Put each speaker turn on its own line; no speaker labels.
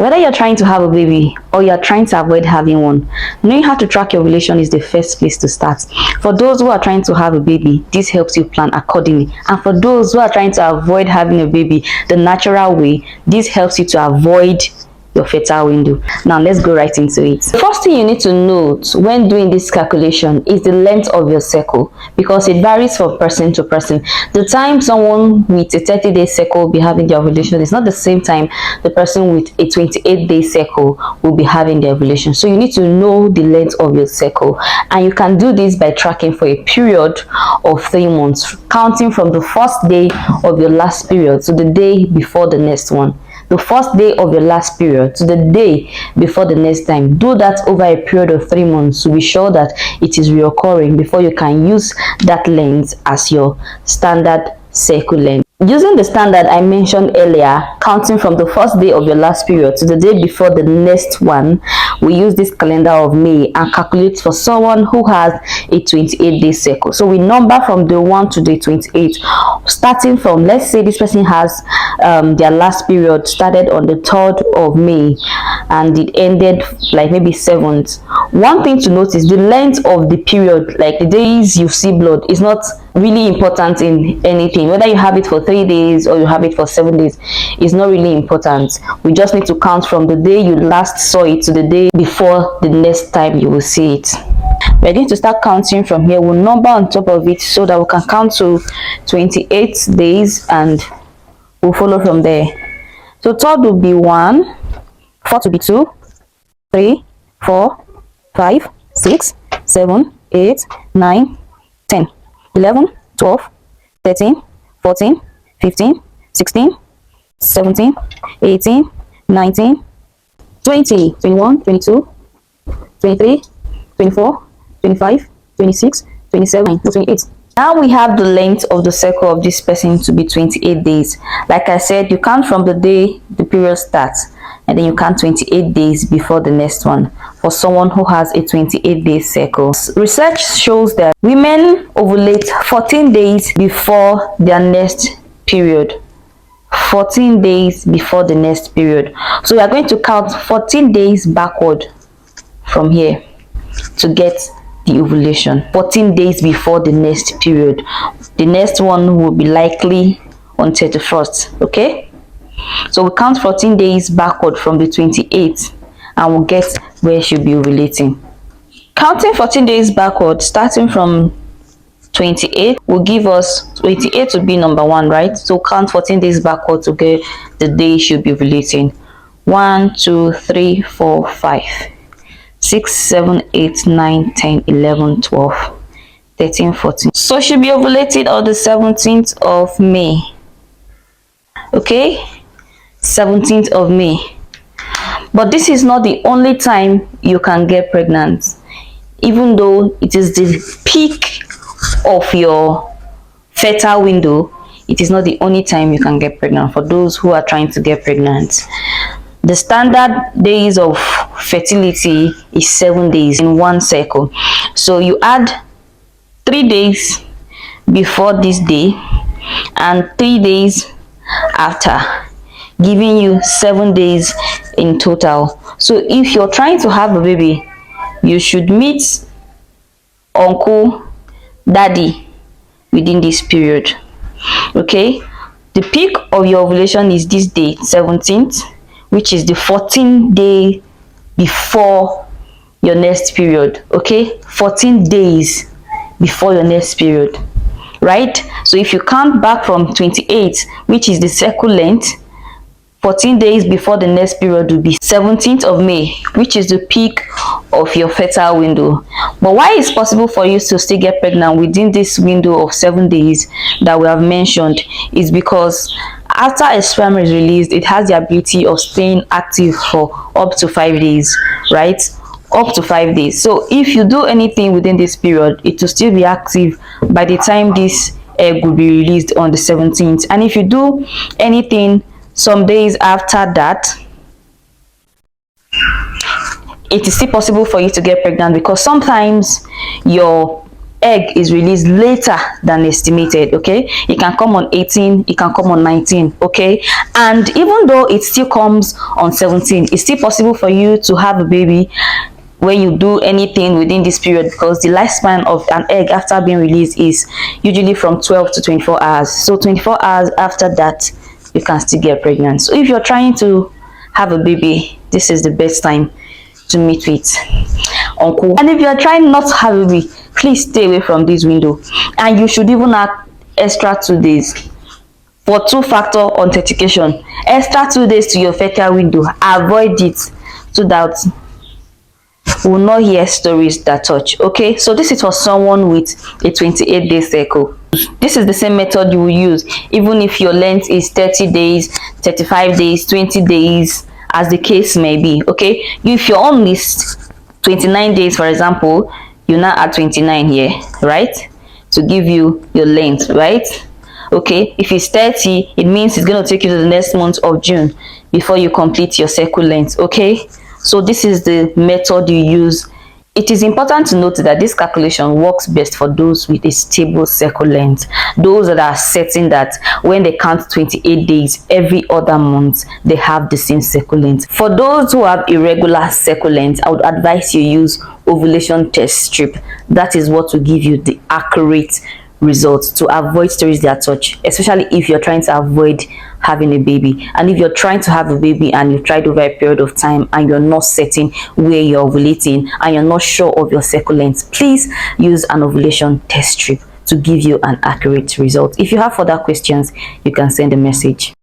Whether you're trying to have a baby or you're trying to avoid having one, knowing how to track your ovulation is the first place to start. For those who are trying to have a baby, this helps you plan accordingly. And for those who are trying to avoid having a baby the natural way, this helps you to avoid your fertile window. Now let's go right into it. The first thing you need to note when doing this calculation is the length of your cycle, because it varies from person to person. The time someone with a 30-day cycle will be having their ovulation is not the same time the person with a 28-day cycle will be having their ovulation. So you need to know the length of your cycle, and you can do this by tracking for a period of 3 months, counting from the first day of your last period to the day before the next one. The first day of your last period to the day before the next time. Do that over a period of 3 months to be sure that it is reoccurring before you can use that length as your standard cycle length. Using the standard I mentioned earlier, counting from the first day of your last period to the day before the next one, we use this calendar of May and calculate for someone who has a 28-day cycle. So we number from the 1 to the 28, starting from, let's say this person has their last period started on the 3rd of May and it ended like maybe 7th. One thing to note is the length of the period, like the days you see blood, is not really important in anything. Whether you have it for 3 days or you have it for 7 days is not really important. We just need to count from the day you last saw it to the day before the next time you will see it. We're going to start counting from here. We'll number on top of it so that we can count to 28 days and we'll follow from there. So 3rd will be 1, 4th will be 2, 3, 4, 5, 6, 7, 8, 9, 10, 11, 12, 13, 14, 15, 16, 17, 18, 19, 20, 21, 22, 23, 24, 25, 26, 27, 28. Now we have the length of the cycle of this person to be 28 days. Like I said, you count from the day the period starts and then you count 28 days before the next one for someone who has a 28-day cycle. Research shows that women ovulate 14 days before their next period. 14 days before the next period. So we are going to count 14 days backward from here to get the ovulation. 14 days before the next period. The next one will be likely on 31st. Okay, so we count 14 days backward from the 28th and we'll get where she should be ovulating. Counting 14 days backward starting from 28 will give us 28 to be number 1, right? So count 14 days backward to get the day she should be ovulating. 1, 2, 3, 4, 5, 6, 7, 8, 9, 10, 11, 12, 13, 14. So she'll be ovulating on the 17th of May. Okay, 17th of May. But this is not the only time you can get pregnant. Even though it is the peak of your fertile window, it is not the only time you can get pregnant. For those who are trying to get pregnant, the standard days of fertility is 7 days in one cycle. So you add 3 days before this day and 3 days after, giving you 7 days in total. So if you're trying to have a baby, you should meet uncle, daddy within this period. Okay, the peak of your ovulation is this day, 17th, which is the 14th day before your next period. Okay, 14 days before your next period, right? So if you count back from 28, which is the cycle length, 14 days before the next period will be 17th of May, which is the peak of your fertile window. But why it's possible for you to still get pregnant within this window of 7 days that we have mentioned is because after a sperm is released, it has the ability of staying active for up to 5 days, right? Up to 5 days. So if you do anything within this period, it will still be active by the time this egg will be released on the 17th. And if you do anything some days after that, it is still possible for you to get pregnant, because sometimes your egg is released later than estimated. Okay, it can come on 18, it can come on 19. Okay, and even though it still comes on 17, it's still possible for you to have a baby when you do anything within this period, because the lifespan of an egg after being released is usually from 12 to 24 hours. So 24 hours after that, you can still get pregnant. So if you're trying to have a baby, this is the best time to meet with uncle. And if you're trying not to have a baby, please stay away from this window, and you should even add extra 2 days for two-factor authentication. Extra 2 days to your fertile window. Avoid it so that will not hear stories that touch. Okay, so this is for someone with a 28-day cycle. This is the same method you will use even if your length is 30 days, 35 days, 20 days, as the case may be. Okay, if your own is 29 days, for example, you now add 29 here, right, to give you your length, right? Okay, if it's 30, it means it's going to take you to the next month of June before you complete your cycle length. Okay, so this is the method you use. It is important to note that this calculation works best for those with a stable cycle length, those that are certain that when they count 28 days every other month, they have the same cycle length. For those who have irregular cycle length, I would advise you use ovulation test strip. That is what will give you the accurate results to avoid stories that touch, especially if you're trying to avoid having a baby. And if you're trying to have a baby and you've tried over a period of time and you're not certain where you're ovulating and you're not sure of your cycle length, please use an ovulation test strip to give you an accurate result. If you have further questions, you can send a message.